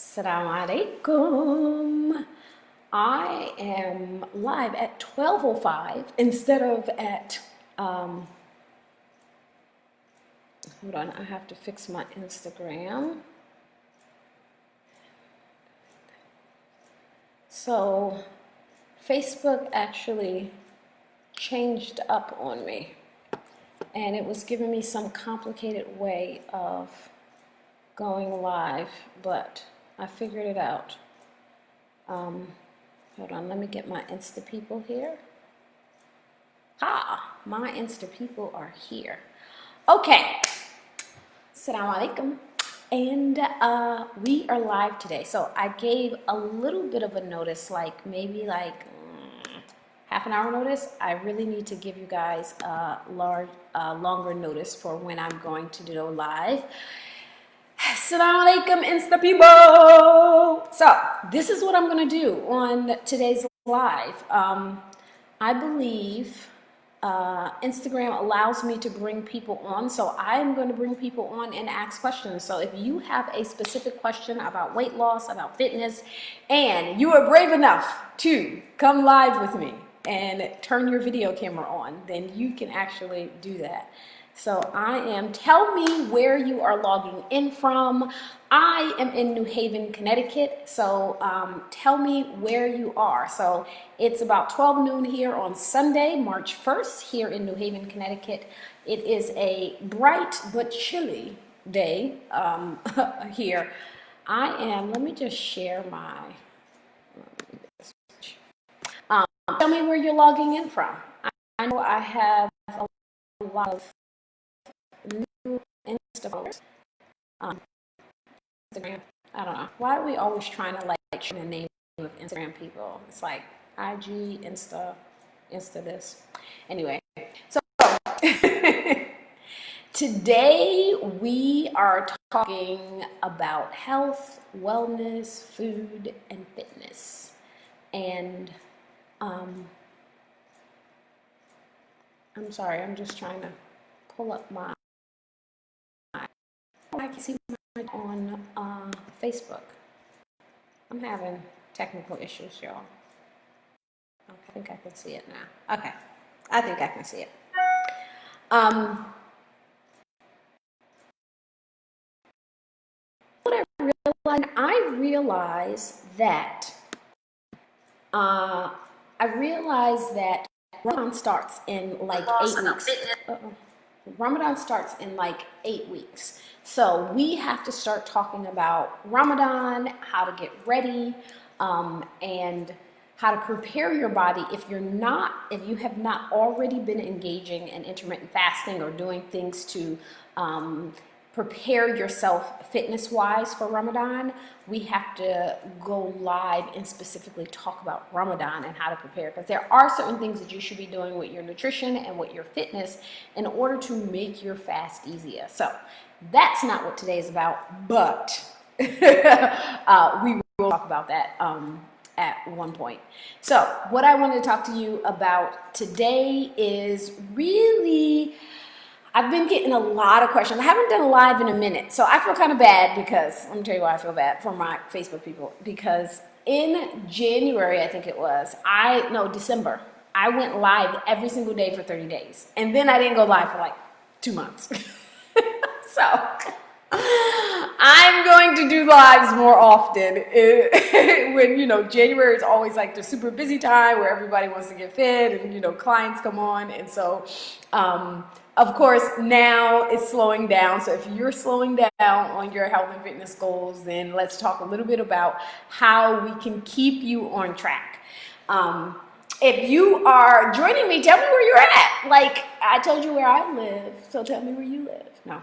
Assalamu alaikum. I am live at 12:05 instead of at, hold on, I have to fix my Instagram. So Facebook actually changed up on me, and it was giving me some complicated way of going live, but I figured it out. Hold on, let me get my Insta people here. My Insta people are here. Okay, assalamu alaikum. And we are live today. So I gave a little bit of a notice, maybe half an hour notice. I really need to give you guys a longer notice for when I'm going to do live. Assalamu alaikum, Insta people. So this is what I'm going to do on today's live. I believe Instagram allows me to bring people on, so I'm going to bring people on and ask questions. So if you have a specific question about weight loss, about fitness, and you are brave enough to come live with me and turn your video camera on, then you can actually do that. So tell me where you are logging in from. I am in New Haven, Connecticut, so tell me where you are. So it's about 12 noon here on Sunday, March 1st, here in New Haven, Connecticut. It is a bright but chilly day here. Let me just share my, tell me where you're logging in from. I know I have a lot of new Insta followers. Instagram, I don't know. Why are we always trying to share the name of Instagram people? It's like IG, Insta this. Anyway, so today we are talking about health, wellness, food, and fitness. And I'm sorry, I'm just trying to pull up my, I can see on Facebook. I'm having technical issues, y'all. I think I can see it now. Okay, I think I can see it. What I realized that Ramadan starts in 8 weeks. Ramadan starts in 8 weeks. So we have to start talking about Ramadan, how to get ready, and how to prepare your body if you have not already been engaging in intermittent fasting or doing things to prepare yourself fitness-wise for Ramadan. We have to go live and specifically talk about Ramadan and how to prepare, because there are certain things that you should be doing with your nutrition and with your fitness in order to make your fast easier. So that's not what today is about, but we will talk about that at one point. So what I wanted to talk to you about today is really, I've been getting a lot of questions. I haven't done a live in a minute, so I feel kind of bad because, let me tell you why I feel bad for my Facebook people, because in January, I think it was, December, I went live every single day for 30 days. And then I didn't go live for 2 months. So I'm going to do lives more often when, January is always the super busy time where everybody wants to get fit and, clients come on. And so, of course, now it's slowing down. So if you're slowing down on your health and fitness goals, then let's talk a little bit about how we can keep you on track. If you are joining me, tell me where you're at. I told you where I live, so tell me where you live. No.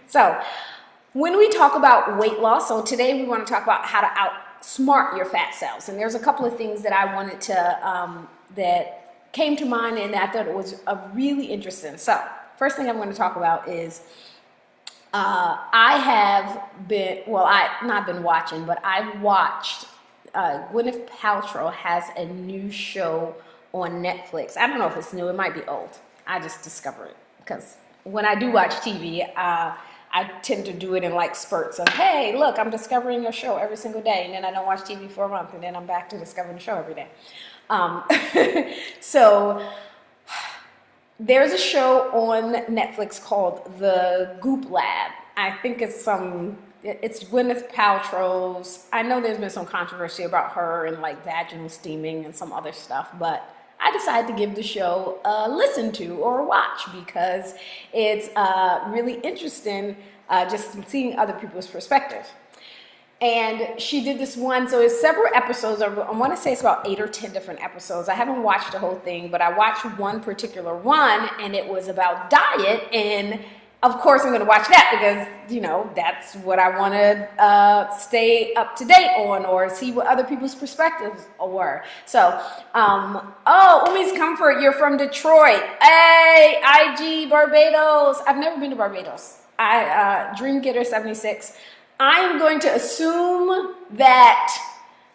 So when we talk about weight loss, so today we want to talk about how to outsmart your fat cells. And there's a couple of things that I wanted to, that came to mind and I thought it was really interesting. So first thing I'm going to talk about is I've not been watching, but I watched Gwyneth Paltrow has a new show on Netflix. I don't know if it's new, it might be old. I just discovered it because when I do watch TV, I tend to do it in like spurts of, hey, look, I'm discovering your show every single day, and then I don't watch TV for a month, and then I'm back to discovering the show every day. So there's a show on Netflix called The Goop Lab. I think it's Gwyneth Paltrow's. I know there's been some controversy about her and like vaginal steaming and some other stuff, but I decided to give the show a listen to or a watch because it's really interesting just seeing other people's perspective. And she did this one, so it's several episodes. I want to say it's about 8 or 10 different episodes. I haven't watched the whole thing, but I watched one particular one, and it was about diet. And of course, I'm going to watch that because, you know, that's what I want to stay up to date on or see what other people's perspectives were. So, Umi's Comfort, you're from Detroit. Hey, IG Barbados. I've never been to Barbados. DreamGetter76. I am going to assume that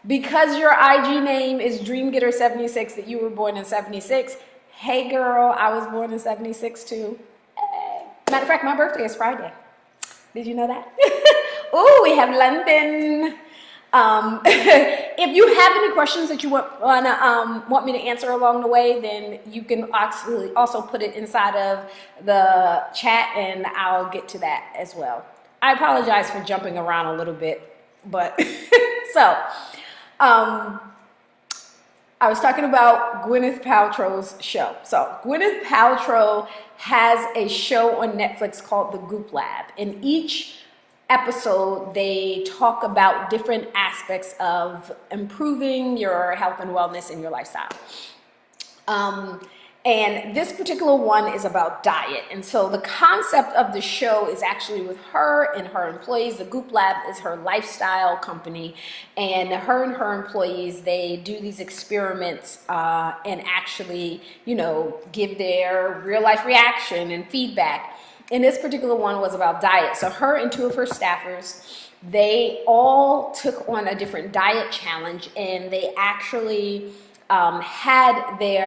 because your IG name is DreamGetter76, that you were born in 76. Hey girl, I was born in 76 too. Hey. Matter of fact, my birthday is Friday. Did you know that? Oh, we have London. If you have any questions that you want me to answer along the way, then you can actually also put it inside of the chat and I'll get to that as well. I apologize for jumping around a little bit, but so I was talking about Gwyneth Paltrow's show. So Gwyneth Paltrow has a show on Netflix called The Goop Lab. In each episode, they talk about different aspects of improving your health and wellness in your lifestyle. And this particular one is about diet. And so the concept of the show is actually with her and her employees. The Goop Lab is her lifestyle company. And her employees, they do these experiments and actually, you know, give their real life reaction and feedback. And this particular one was about diet. So her and 2 of her staffers, they all took on a different diet challenge, and they actually had their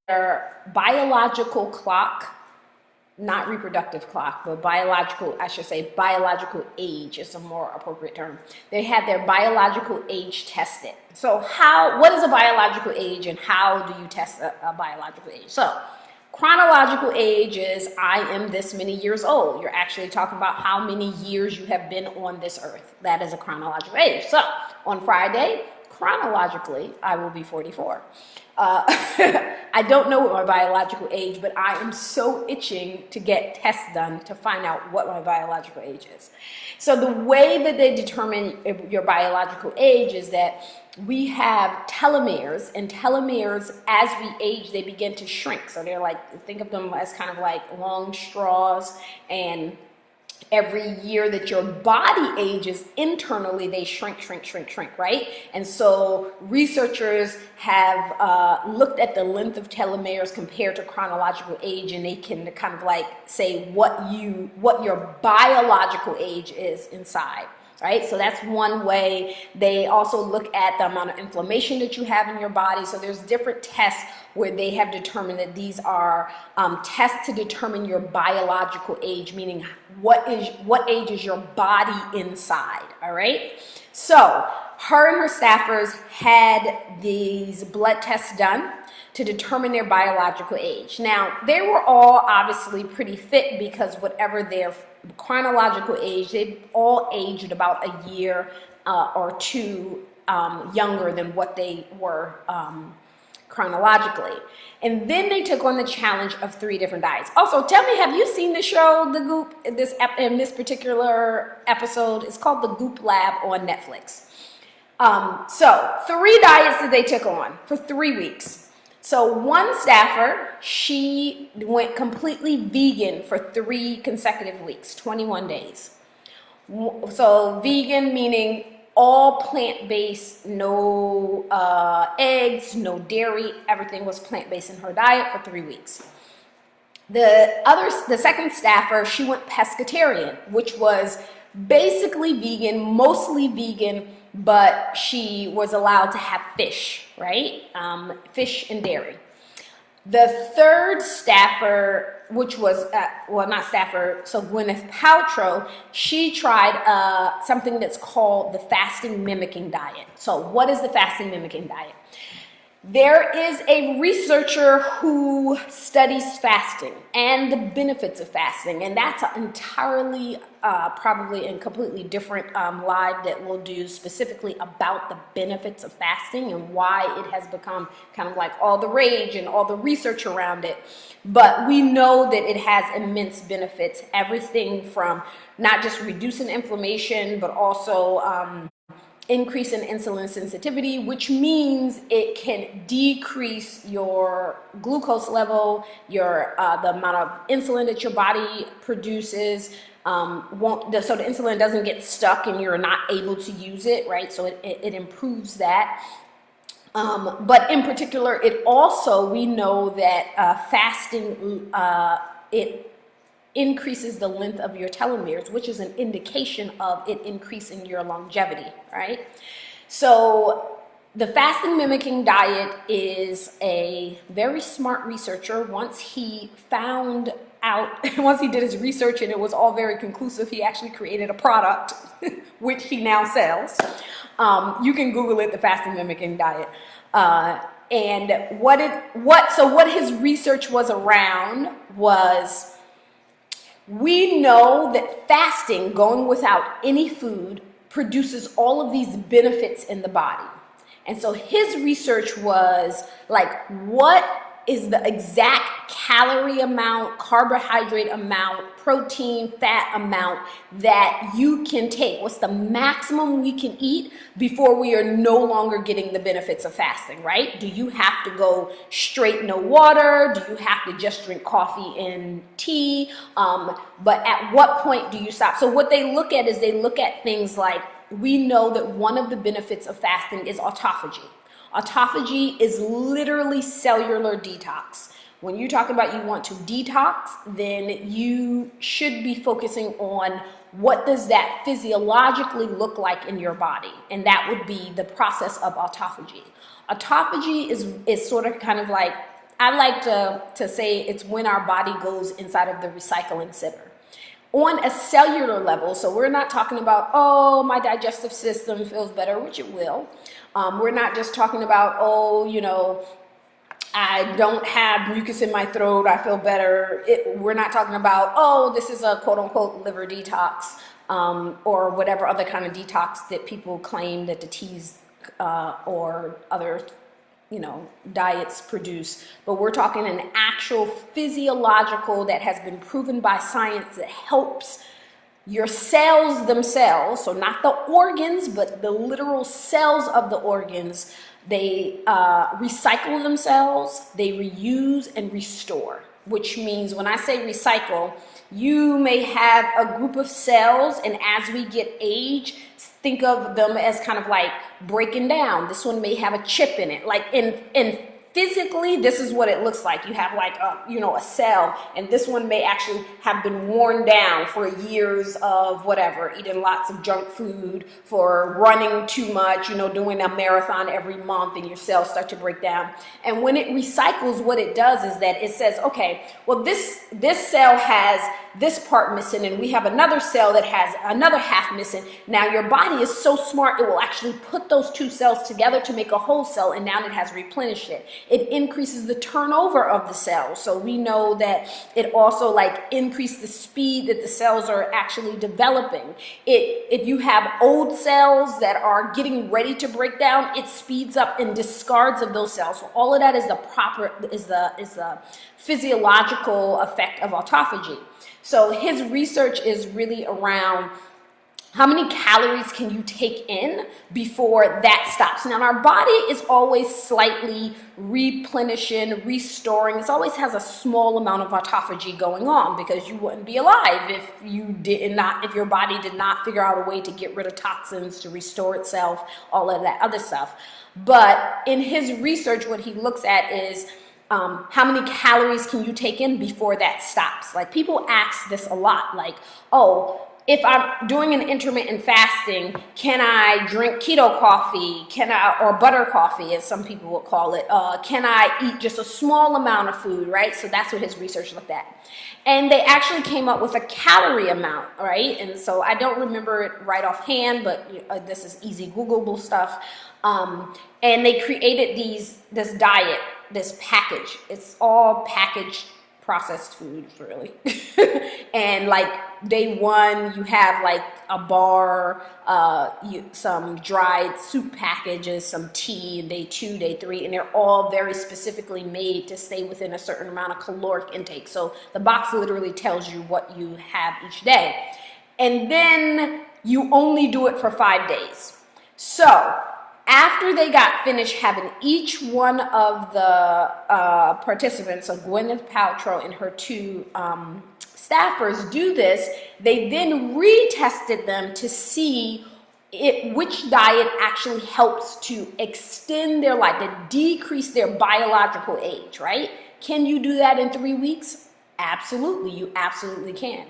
biological clock, not reproductive clock, but biological, I should say biological age is a more appropriate term. They had their biological age tested. So what is a biological age and how do you test a biological age? So chronological age is I am this many years old. You're actually talking about how many years you have been on this earth. That is a chronological age. So on Friday, chronologically, I will be 44. I don't know what my biological age, but I am so itching to get tests done to find out what my biological age is. So the way that they determine your biological age is that we have telomeres, and telomeres, as we age, they begin to shrink. So they're like, think of them as kind of like long straws, and every year that your body ages internally, they shrink, right? And so researchers have looked at the length of telomeres compared to chronological age, and they can kind of like say what your biological age is inside. Right? So that's one way. They also look at the amount of inflammation that you have in your body. So there's different tests where they have determined that these are tests to determine your biological age, meaning what age is your body inside, all right? So her and her staffers had these blood tests done to determine their biological age. Now, they were all obviously pretty fit because whatever their chronological age, they all aged about a year or two younger than what they were chronologically. And then they took on the challenge of 3 different diets. Also, tell me, have you seen the show, The Goop, in this particular episode? It's called The Goop Lab on Netflix. So 3 diets that they took on for 3 weeks. So one staffer, she went completely vegan for 3 consecutive weeks, 21 days. So vegan meaning all plant-based, no eggs, no dairy, everything was plant-based in her diet for 3 weeks. The second staffer, she went pescatarian, which was basically vegan, mostly vegan, but she was allowed to have fish, right? Fish and dairy. The third staffer, which was, well, not staffer, so Gwyneth Paltrow, she tried something that's called the fasting mimicking diet. So what is the fasting mimicking diet? There is a researcher who studies fasting and the benefits of fasting, and that's an entirely, probably and completely different live that we'll do specifically about the benefits of fasting and why it has become kind of like all the rage and all the research around it. But we know that it has immense benefits, everything from not just reducing inflammation, but also increase in insulin sensitivity, which means it can decrease your glucose level, your the amount of insulin that your body produces. So the insulin doesn't get stuck and you're not able to use it, right? So it improves that. But in particular, it also, we know that fasting, it increases the length of your telomeres, which is an indication of it increasing your longevity, right? So the fasting mimicking diet is a very smart researcher. Once he found out, once he did his research and it was all very conclusive, he actually created a product, which he now sells. You can Google it, the fasting mimicking diet. And what his research was around was, we know that fasting, going without any food, produces all of these benefits in the body. And so his research was like, what is the exact calorie amount, carbohydrate amount, protein, fat amount that you can take? What's the maximum we can eat before we are no longer getting the benefits of fasting, right? Do you have to go straight no water? Do you have to just drink coffee and tea? But at what point do you stop? So what they look at is they look at things like, we know that one of the benefits of fasting is autophagy. Autophagy is literally cellular detox. When you're talking about you want to detox, then you should be focusing on what does that physiologically look like in your body, and that would be the process of autophagy. Autophagy is sort of kind of like, I like to say it's when our body goes inside of the recycling center. On a cellular level, so we're not talking about, oh, my digestive system feels better, which it will. We're not just talking about, oh, you know, I don't have mucus in my throat, I feel better. We're not talking about, oh, this is a quote unquote liver detox, or whatever other kind of detox that people claim that the teas or other diets produce. But we're talking an actual physiological that has been proven by science that helps your cells themselves, so not the organs, but the literal cells of the organs. They recycle themselves, they reuse and restore, which means when I say recycle, you may have a group of cells, and as we get age, think of them as kind of like breaking down. This one may have a chip in it. Like in physically, this is what it looks like. You have like a cell, and this one may actually have been worn down for years of whatever, eating lots of junk food, for running too much, doing a marathon every month, and your cells start to break down. And when it recycles, what it does is that it says, okay, well, this cell has this part missing, and we have another cell that has another half missing. Now your body is so smart, it will actually put those two cells together to make a whole cell, and now it has replenished it. It increases the turnover of the cells. So we know that it also increases the speed that the cells are actually developing. If you have old cells that are getting ready to break down, it speeds up and discards of those cells. So all of that is the physiological effect of autophagy. So his research is really around how many calories can you take in before that stops. Now, our body is always slightly replenishing, restoring. It always has a small amount of autophagy going on, because you wouldn't be alive if your body did not figure out a way to get rid of toxins, to restore itself, all of that other stuff. But in his research, what he looks at is how many calories can you take in before that stops? Like, people ask this a lot, like, oh, if I'm doing an intermittent fasting, can I drink keto coffee? Or butter coffee, as some people would call it? Can I eat just a small amount of food, right? So that's what his research looked at. And they actually came up with a calorie amount, right? And so I don't remember it right offhand, but this is easy Googleable stuff. And they created this diet, this package. It's all packaged processed foods, really. And like day one, you have like a bar, some dried soup packages, some tea, and day two, day three, and they're all very specifically made to stay within a certain amount of caloric intake. So the box literally tells you what you have each day. And then you only do it for 5 days. So after they got finished having each one of the participants, so Gwyneth Paltrow and her two staffers do this, they then retested them to see which diet actually helps to extend their life, to decrease their biological age, right? Can you do that in 3 weeks? Absolutely, you absolutely can.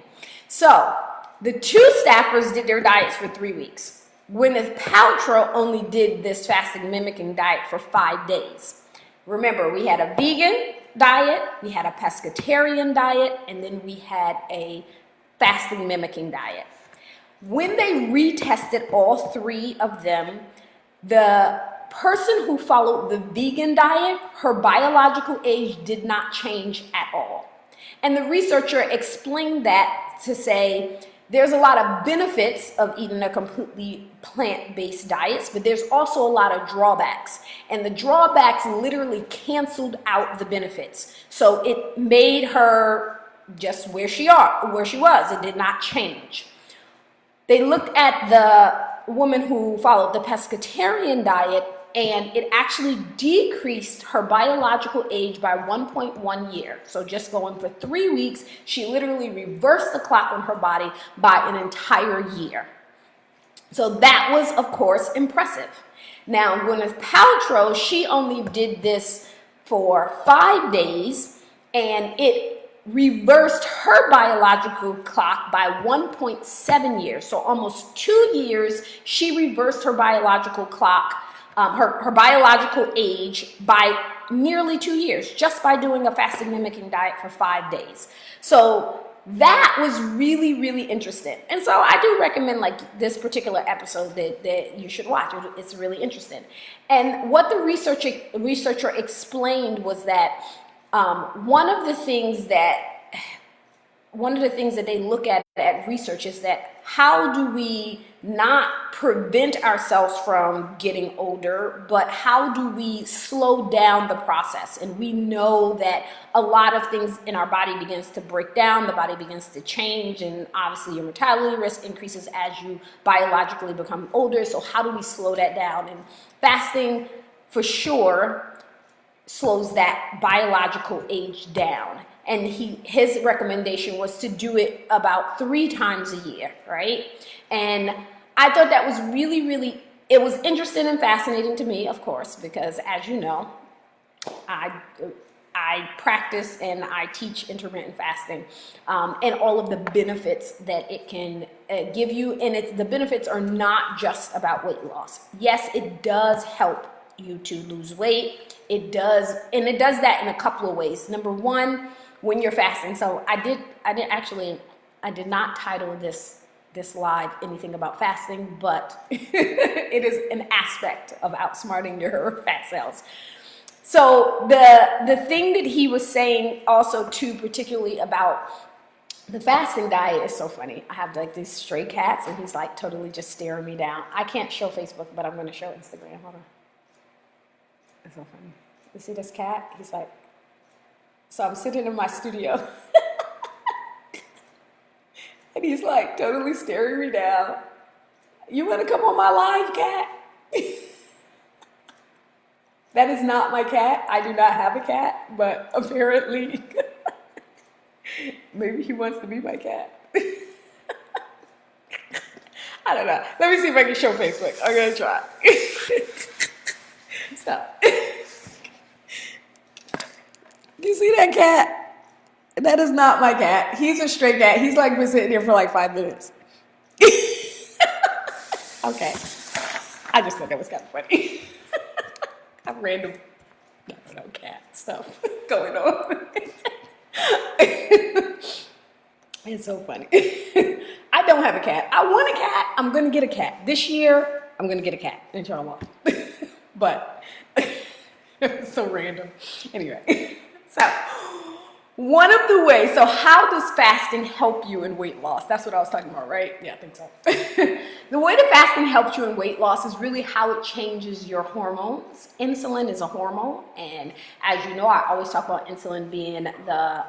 So the two staffers did their diets for 3 weeks. Gwyneth Paltrow only did this fasting mimicking diet for 5 days. Remember, we had a vegan diet, we had a pescatarian diet, and then we had a fasting mimicking diet. When they retested all three of them, the person who followed the vegan diet, her biological age did not change at all. And the researcher explained that to say, there's a lot of benefits of eating a completely plant-based diet, but there's also a lot of drawbacks. And the drawbacks literally canceled out the benefits. So it made her just where she was. It did not change. They looked at the woman who followed the pescatarian diet, and it actually decreased her biological age by 1.1 year. So just going for 3 weeks, she literally reversed the clock on her body by an entire year. So that was, of course, impressive. Now, Gwyneth Paltrow, she only did this for 5 days, and it reversed her biological clock by 1.7 years. So almost 2 years, she reversed her biological clock, her biological age by nearly 2 years, just by doing a fasting mimicking diet for 5 days. So that was really, really interesting. And so I do recommend like this particular episode that you should watch. It's really interesting. And what the researcher explained was that one of the things that they look at research is that how do we not prevent ourselves from getting older, but how do we slow down the process? And we know that a lot of things in our body begins to break down, the body begins to change, and obviously your mortality risk increases as you biologically become older. So how do we slow that down? And fasting, for sure, slows that biological age down. And his recommendation was to do it about 3 times a year, right? And I thought that was really, really, it was interesting and fascinating to me, of course, because as you know, I practice and I teach intermittent fasting, and all of the benefits that it can give you. And the benefits are not just about weight loss. Yes, it does help you to lose weight. It does, and it does that in a couple of ways. Number one, when you're fasting. So I did not title this live anything about fasting, but it is an aspect of outsmarting your fat cells. So the thing that he was saying also too, particularly about the fasting diet, is so funny. I have like these stray cats, and he's like totally just staring me down. I can't show Facebook, but I'm going to show Instagram. Hold on. It's so funny. You see this cat? He's like, so I'm sitting in my studio and he's like totally staring me down. You want to come on my live, cat? That is not my cat. I do not have a cat, but apparently maybe he wants to be my cat. I don't know. Let me see if I can show Facebook. I'm going to try. Stop. Do you see that cat? That is not my cat. He's a stray cat. He's like been sitting here for like 5 minutes. Okay. I just thought that was kind of funny. Have random, I don't know, cat stuff going on. It's so funny. I don't have a cat. I want a cat. I'm going to get a cat. This year, I'm going to get a cat, inshallah. But it's so random. Anyway, so one of the ways, so how does fasting help you in weight loss? That's what I was talking about, right? Yeah, I think so. The way that fasting helps you in weight loss is really how it changes your hormones. Insulin is a hormone, and as you know, I always talk about insulin being the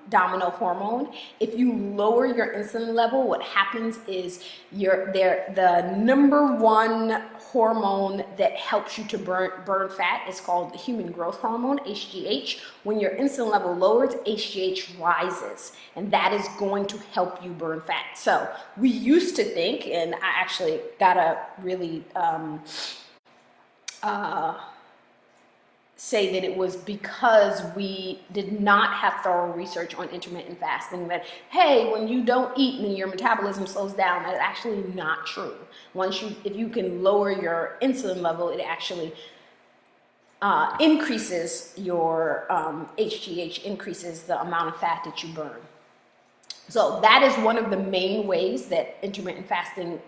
domino hormone. If you lower your insulin level, what happens is the number one hormone that helps you to burn fat is called the human growth hormone, HGH. When your insulin level lowers, HGH rises, and that is going to help you burn fat. So we used to think, and I actually gotta really say that it was because we did not have thorough research on intermittent fasting that, hey, when you don't eat and your metabolism slows down. That's actually not true. If you can lower your insulin level, it actually increases your HGH, increases the amount of fat that you burn. So that is one of the main ways that intermittent fasting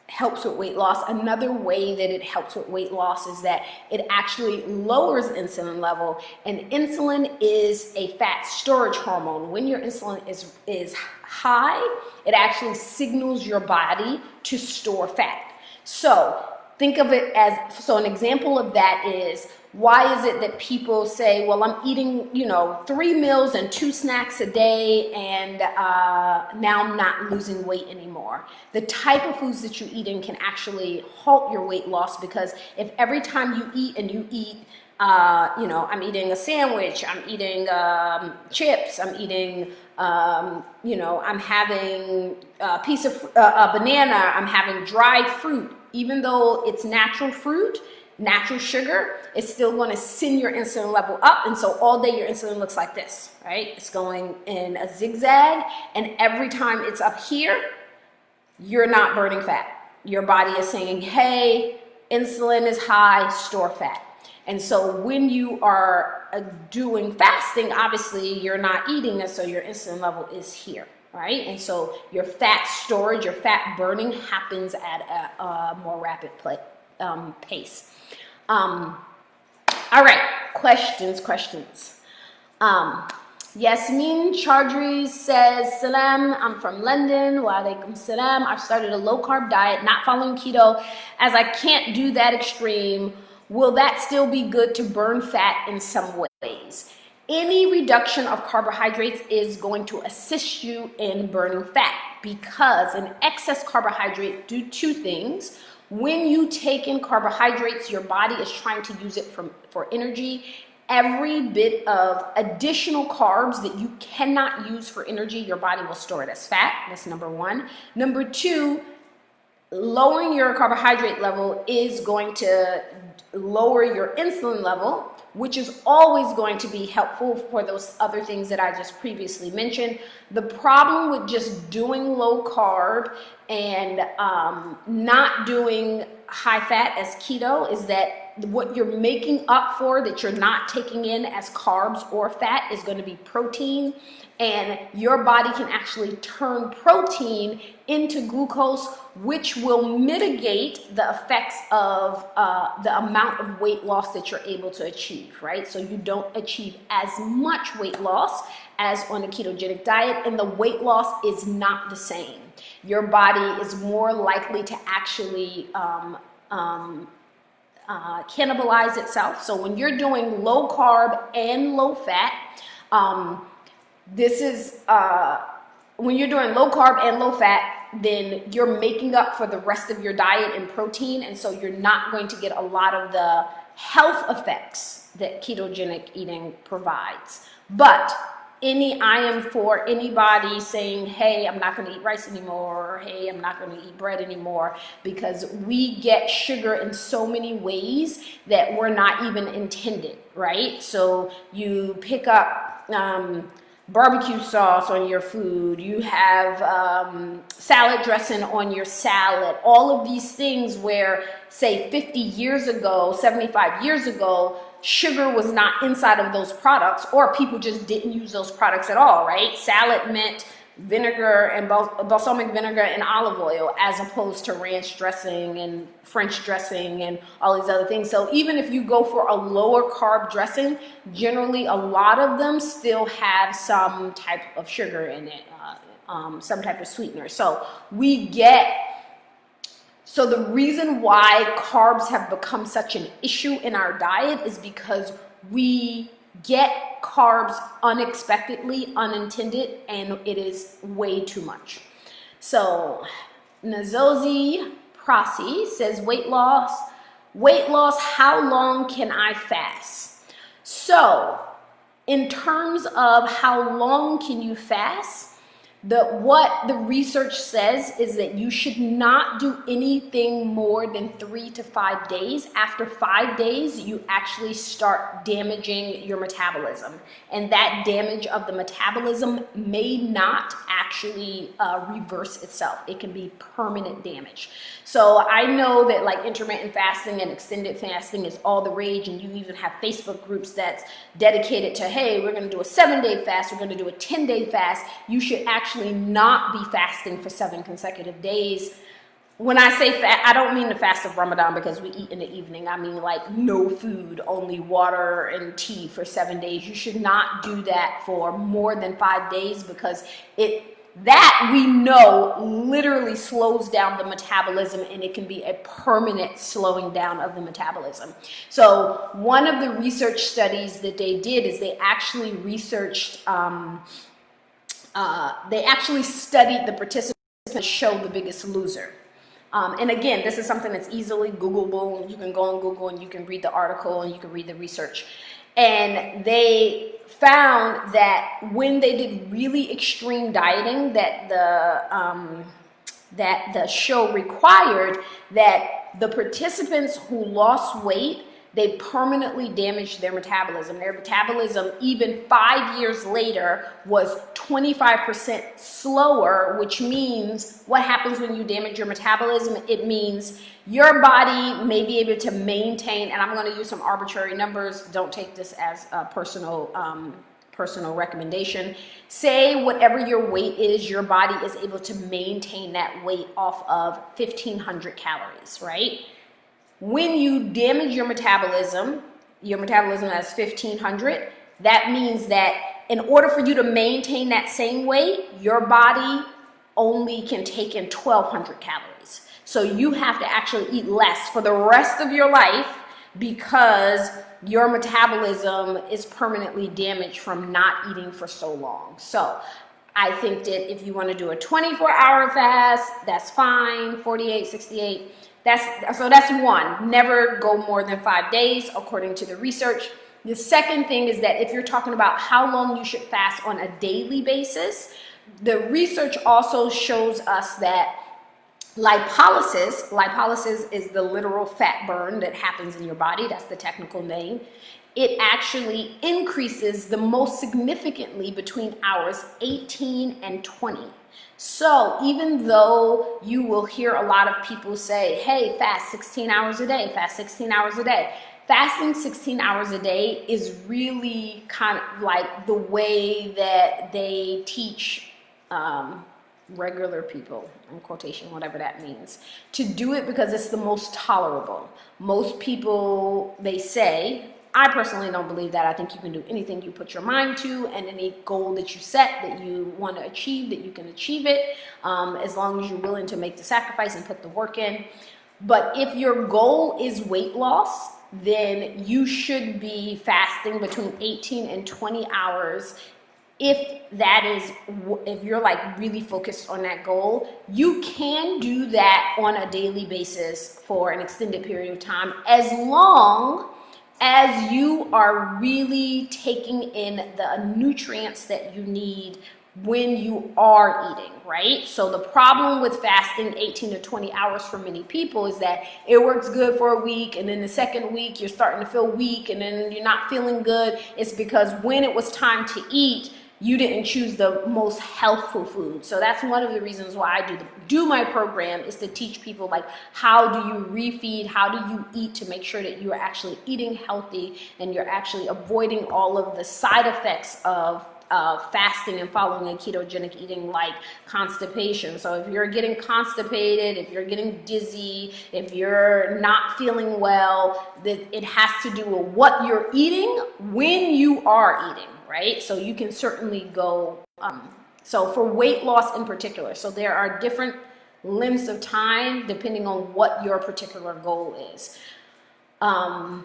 helps with weight loss. Another way that it helps with weight loss is that it actually lowers insulin level, and insulin is a fat storage hormone. When your insulin is high, it actually signals your body to store fat. So think of it as, so an example of that is, why is it that people say, well, I'm eating, 3 meals and 2 snacks a day, and now I'm not losing weight anymore? The type of foods that you're eating can actually halt your weight loss, because if every time you eat and you eat, I'm eating a sandwich, I'm eating chips, I'm eating, I'm having a piece of a banana, I'm having dried fruit, even though it's natural fruit, natural sugar, it's still going to send your insulin level up. And so all day your insulin looks like this, right? It's going in a zigzag, and every time it's up here, you're not burning fat. Your body is saying, hey, insulin is high, store fat. And so when you are doing fasting, obviously you're not eating this, so your insulin level is here, right? And so your fat storage, your fat burning happens at a more rapid pace. All right, questions. Yasmin Chaudhry says, Salam, I'm from London. Wa alaikum salam. I've started a low-carb diet, not following keto, as I can't do that extreme. Will that still be good to burn fat in some ways? Any reduction of carbohydrates is going to assist you in burning fat, because an excess carbohydrate do two things. When you take in carbohydrates, your body is trying to use it for energy. Every bit of additional carbs that you cannot use for energy, your body will store it as fat. That's number one. Number two, lowering your carbohydrate level is going to lower your insulin level, which is always going to be helpful for those other things that I just previously mentioned. The problem with just doing low carb and not doing high fat as keto is that what you're making up for that you're not taking in as carbs or fat is going to be protein, and your body can actually turn protein into glucose, which will mitigate the effects of the amount of weight loss that you're able to achieve, right? So you don't achieve as much weight loss as on a ketogenic diet, and the weight loss is not the same. Your body is more likely to actually cannibalize itself. So when you're doing low carb and low fat, when you're doing low carb and low fat, then you're making up for the rest of your diet in protein, and so you're not going to get a lot of the health effects that ketogenic eating provides. But I am for anybody saying, hey, I'm not going to eat rice anymore, or hey, I'm not going to eat bread anymore, because we get sugar in so many ways that were not even intended, right? So you pick up barbecue sauce on your food, you have salad dressing on your salad, all of these things where, say, 50 years ago, 75 years ago, sugar was not inside of those products, or people just didn't use those products at all, right? Salad meant vinegar and balsamic vinegar and olive oil, as opposed to ranch dressing and French dressing and all these other things. So even if you go for a lower carb dressing, generally a lot of them still have some type of sugar in it, some type of sweetener. So the reason why carbs have become such an issue in our diet is because we get carbs unexpectedly, unintended, and it is way too much. So Nazozi Prasi says, weight loss, how long can I fast? So in terms of how long can you fast, what the research says is that you should not do anything more than 3 to 5 days. After 5 days, you actually start damaging your metabolism. And that damage of the metabolism may not actually reverse itself. It can be permanent damage. So I know that like intermittent fasting and extended fasting is all the rage, and you even have Facebook groups that's dedicated to, hey, we're going to do a 7-day fast, we're going to do a 10-day fast. You should actually not be fasting for 7 consecutive days. When I say fast, I don't mean the fast of Ramadan because we eat in the evening. I mean like no food, only water and tea for 7 days. You should not do that for more than 5 days, because that we know literally slows down the metabolism, and it can be a permanent slowing down of the metabolism. So one of the research studies that they did is they actually researched they actually studied the participants to show the biggest loser. And again, this is something that's easily Googleable. You can go on Google and you can read the article and you can read the research. And they found that when they did really extreme dieting that the show required, that the participants who lost weight, they permanently damaged their metabolism. Their metabolism, even 5 years later, was 25% slower, which means what happens when you damage your metabolism? It means your body may be able to maintain, and I'm going to use some arbitrary numbers. Don't take this as a personal recommendation. Say whatever your weight is, your body is able to maintain that weight off of 1,500 calories, right? When you damage your metabolism has 1,500, that means that in order for you to maintain that same weight, your body only can take in 1,200 calories. So you have to actually eat less for the rest of your life, because your metabolism is permanently damaged from not eating for so long. So I think that if you want to do a 24-hour fast, that's fine, 48, 68. That's one. Never go more than 5 days, according to the research. The second thing is that if you're talking about how long you should fast on a daily basis, the research also shows us that lipolysis is the literal fat burn that happens in your body. That's the technical name. It actually increases the most significantly between hours 18 and 20. So even though you will hear a lot of people say, hey, fast 16 hours a day, fast 16 hours a day. Fasting 16 hours a day is really kind of like the way that they teach regular people, in quotation, whatever that means, to do it, because it's the most tolerable. Most people, they say, I personally don't believe that. I think you can do anything you put your mind to, and any goal that you set that you want to achieve, that you can achieve it, as long as you're willing to make the sacrifice and put the work in. But if your goal is weight loss, then you should be fasting between 18 and 20 hours. If you're like really focused on that goal, you can do that on a daily basis for an extended period of time, as long as you are really taking in the nutrients that you need when you are eating, right? So the problem with fasting 18 to 20 hours for many people is that it works good for a week, and then the second week you're starting to feel weak, and then you're not feeling good. It's because when it was time to eat, you didn't choose the most healthful food. So that's one of the reasons why I do my program, is to teach people like, how do you refeed, how do you eat to make sure that you are actually eating healthy and you're actually avoiding all of the side effects of fasting and following a ketogenic eating, like constipation. So if you're getting constipated, if you're getting dizzy, if you're not feeling well, it has to do with what you're eating when you are eating, right? So you can certainly go, so for weight loss in particular, so there are different lengths of time depending on what your particular goal is. Oh,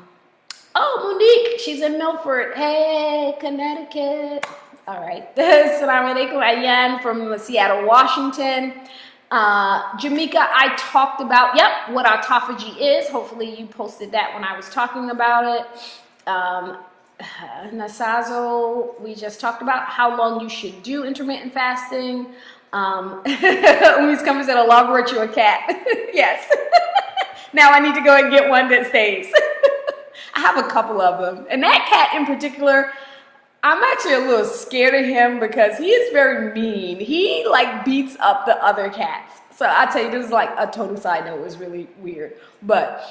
Monique, she's in Milford. Hey, Connecticut. All right. Assalamu alaikum. Ayan from Seattle, Washington. Jamaica, I talked about, what autophagy is. Hopefully you posted that when I was talking about it. Nasazo, we just talked about how long you should do intermittent fasting. Who's coming and said, Allah brought you a cat. Yes. Now I need to go and get one that stays. I have a couple of them. And that cat in particular, I'm actually a little scared of him because he is very mean. He like beats up the other cats. So I'll tell you, this is like a total side note. It was really weird. But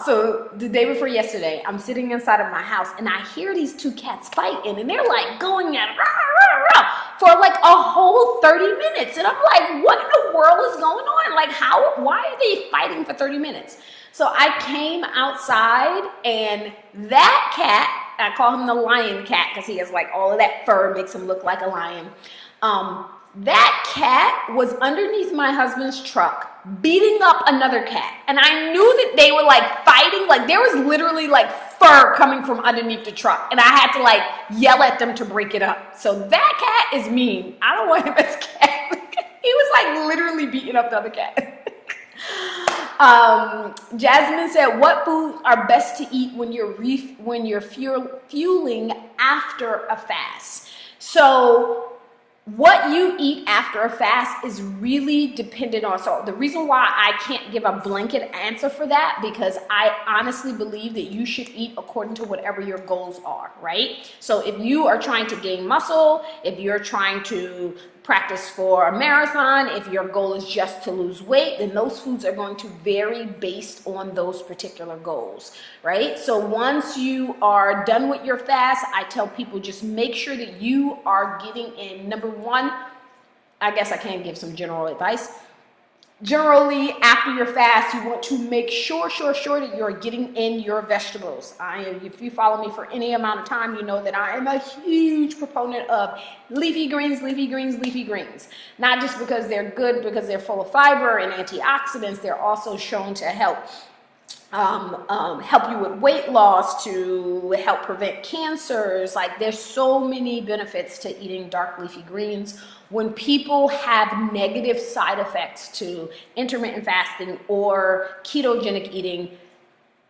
so the day before yesterday, I'm sitting inside of my house and I hear these two cats fighting and they're like going at it rah, rah, rah, for like a whole 30 minutes. And I'm like, what in the world is going on? Like why are they fighting for 30 minutes? So I came outside and that cat, I call him the lion cat because he has like all of that fur, makes him look like a lion. That cat was underneath my husband's truck beating up another cat. And I knew that they were like fighting, like there was literally like fur coming from underneath the truck. And I had to like yell at them to break it up. So that cat is mean. I don't want him as a cat. He was like literally beating up the other cat. Jasmine said, what foods are best to eat when you're fueling after a fast? So what you eat after a fast is really dependent on, so the reason why I can't give a blanket answer for that, because I honestly believe that you should eat according to whatever your goals are, right? So if you are trying to gain muscle, if you're trying to practice for a marathon, if your goal is just to lose weight, then those foods are going to vary based on those particular goals, right? So once you are done with your fast, I tell people just make sure that you are getting in, number one, I guess I can give some general advice. Generally, after your fast, you want to make sure that you're getting in your vegetables. If you follow me for any amount of time, you know that I am a huge proponent of leafy greens. Not just because they're good, because they're full of fiber and antioxidants, they're also shown to help you with weight loss, to help prevent cancers. Like there's so many benefits to eating dark leafy greens. When people have negative side effects to intermittent fasting or ketogenic eating,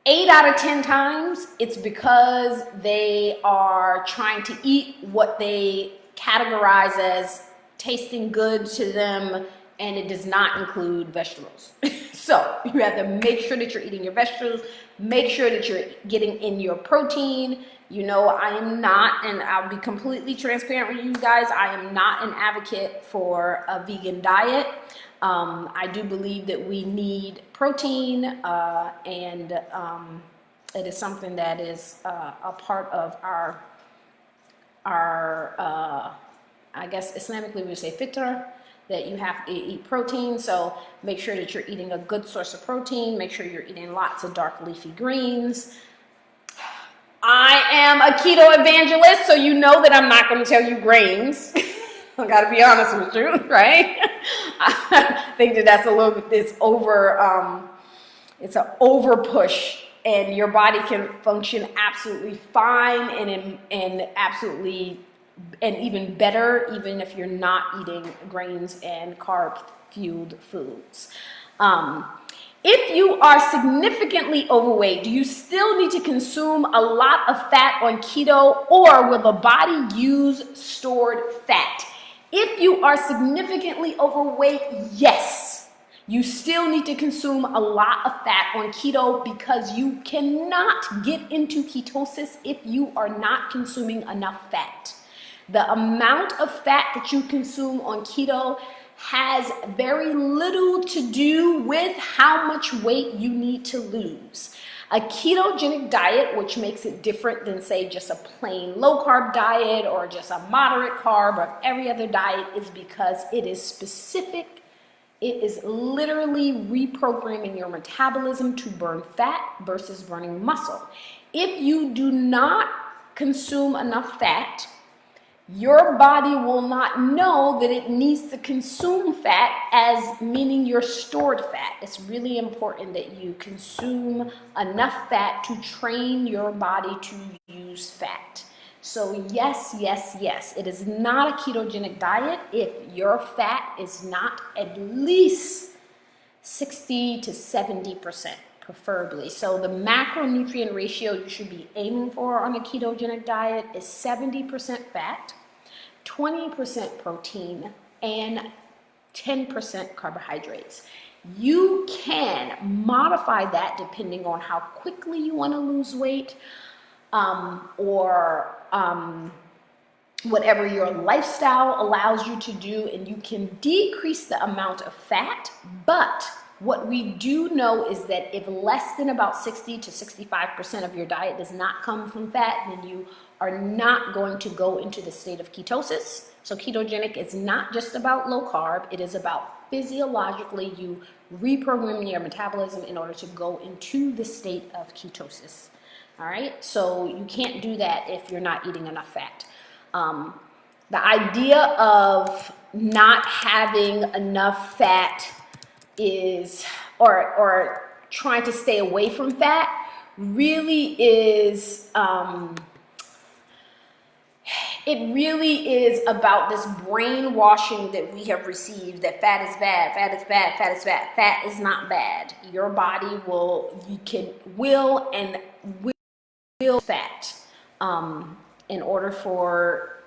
8 out of 10 times, it's because they are trying to eat what they categorize as tasting good to them, and it does not include vegetables. So you have to make sure that you're eating your vegetables, make sure that you're getting in your protein. You know, I am not, and I'll be completely transparent with you guys, I am not an advocate for a vegan diet. I do believe that we need protein, and it is something that is a part of our I guess Islamically we would say fitr, that you have to eat protein. So make sure that you're eating a good source of protein. Make sure you're eating lots of dark leafy greens. I am a keto evangelist, so you know that I'm not going to tell you grains. I got to be honest with you, right? I think that that's a little bit, it's an over push, and your body can function absolutely fine and absolutely, and even better, even if you're not eating grains and carb-fueled foods. If you are significantly overweight, do you still need to consume a lot of fat on keto, or will the body use stored fat? If you are significantly overweight, yes, you still need to consume a lot of fat on keto, because you cannot get into ketosis if you are not consuming enough fat. The amount of fat that you consume on keto has very little to do with how much weight you need to lose. A ketogenic diet, which makes it different than, say, just a plain low-carb diet or just a moderate carb or every other diet, is because it is specific. It is literally reprogramming your metabolism to burn fat versus burning muscle. If you do not consume enough fat, your body will not know that it needs to consume fat, as meaning your stored fat. It's really important that you consume enough fat to train your body to use fat. So yes, yes, yes, it is not a ketogenic diet if your fat is not at least 60 to 70%, preferably. So the macronutrient ratio you should be aiming for on a ketogenic diet is 70% fat, 20% protein, and 10% carbohydrates. You can modify that depending on how quickly you want to lose weight, or whatever your lifestyle allows you to do, and you can decrease the amount of fat. But what we do know is that if less than about 60 to 65% of your diet does not come from fat, then you are not going to go into the state of ketosis. So ketogenic is not just about low carb, it is about physiologically you reprogramming your metabolism in order to go into the state of ketosis. All right, so you can't do that if you're not eating enough fat. The idea of not having enough fat is, or trying to stay away from fat, really is, it really is about this brainwashing that we have received that fat is bad, fat is bad, fat is bad. Fat is not bad. Your body will fat in order for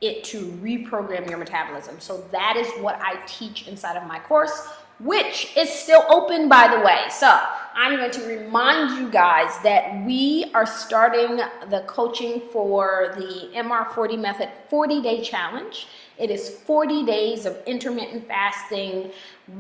it to reprogram your metabolism. So that is what I teach inside of my course, which is still open, by the way. So I'm going to remind you guys that we are starting the coaching for the MR40 Method 40-day challenge. It is 40 days of intermittent fasting,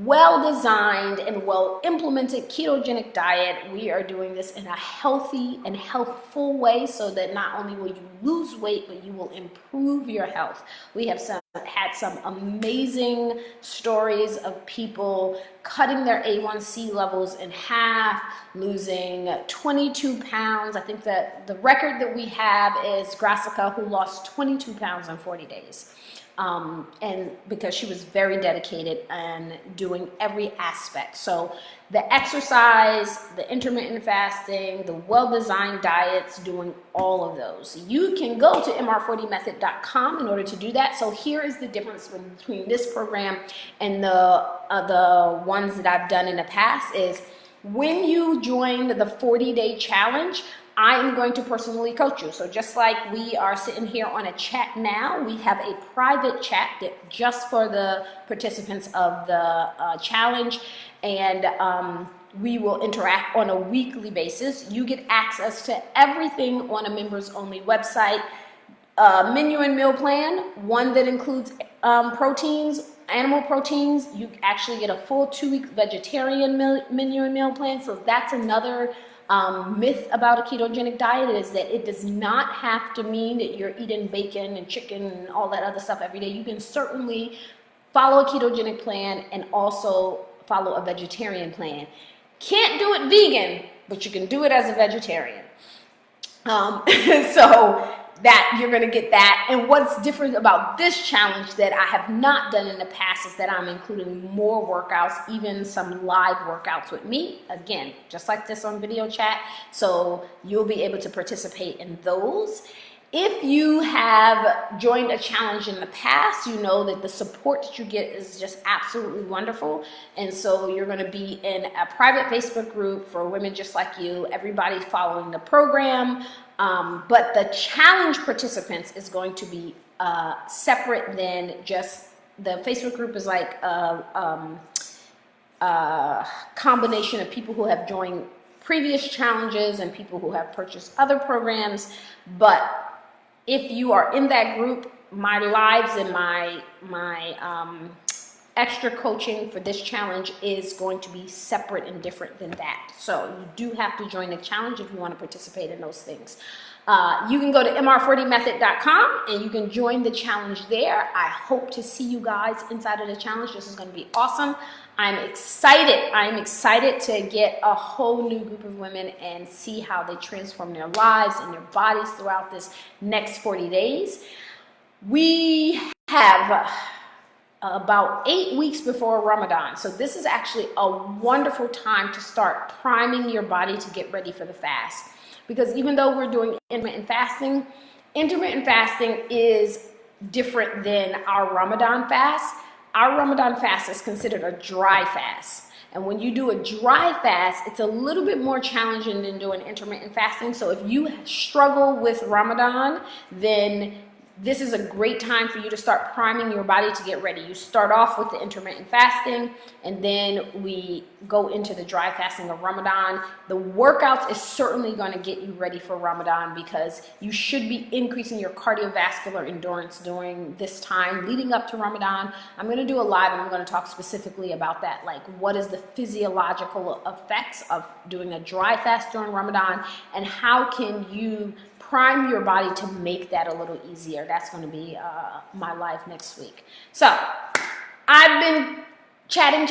well-designed and well-implemented ketogenic diet. We are doing this in a healthy and healthful way so that not only will you lose weight, but you will improve your health. We have had some amazing stories of people cutting their A1C levels in half, losing 22 pounds. I think that the record that we have is Gracica, who lost 22 pounds in 40 days. And because she was very dedicated and doing every aspect. So the exercise, the intermittent fasting, the well-designed diets, doing all of those. You can go to mr40method.com in order to do that. So here is the difference between this program and the ones that I've done in the past is when you join the 40-day challenge, I am going to personally coach you. So just like we are sitting here on a chat now, we have a private chat that just for the participants of the challenge, and we will interact on a weekly basis. You get access to everything on a members only website, menu and meal plan, one that includes proteins, animal proteins. You actually get a full 2-week vegetarian menu and meal plan. So that's another myth about a ketogenic diet, is that it does not have to mean that you're eating bacon and chicken and all that other stuff every day. You can certainly follow a ketogenic plan and also follow a vegetarian plan. Can't do it vegan, but you can do it as a vegetarian. So that you're going to get that. And what's different about this challenge that I have not done in the past is that I'm including more workouts, even some live workouts with me, again, just like this on video chat. So you'll be able to participate in those. If you have joined a challenge in the past, you know that the support that you get is just absolutely wonderful. And so you're going to be in a private Facebook group for women just like you, everybody following the program. But the challenge participants is going to be separate than just the Facebook group is like a combination of people who have joined previous challenges and people who have purchased other programs. But if you are in that group, my lives and my extra coaching for this challenge is going to be separate and different than that. So you do have to join the challenge if you want to participate in those things. You can go to mr40method.com and you can join the challenge there. I hope to see you guys inside of the challenge. This is going to be awesome. I'm excited. I'm excited to get a whole new group of women and see how they transform their lives and their bodies throughout this next 40 days. We have about 8 weeks before Ramadan. So this is actually a wonderful time to start priming your body to get ready for the fast. Because even though we're doing intermittent fasting is different than our Ramadan fast. Our Ramadan fast is considered a dry fast. And when you do a dry fast, it's a little bit more challenging than doing intermittent fasting. So if you struggle with Ramadan, then this is a great time for you to start priming your body to get ready. You start off with the intermittent fasting, and then we go into the dry fasting of Ramadan. The workouts is certainly going to get you ready for Ramadan because you should be increasing your cardiovascular endurance during this time leading up to Ramadan. I'm going to do a live and I'm going to talk specifically about that, like what is the physiological effects of doing a dry fast during Ramadan and how can you prime your body to make that a little easier. That's going to be my live next week. So I've been chatting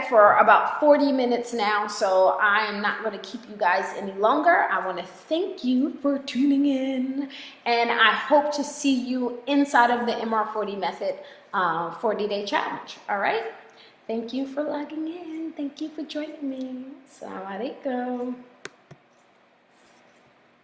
for about 40 minutes now, so I am not going to keep you guys any longer. I want to thank you for tuning in, and I hope to see you inside of the MR40 Method 40-day challenge. All right? Thank you for logging in. Thank you for joining me. Assalamu alaikum.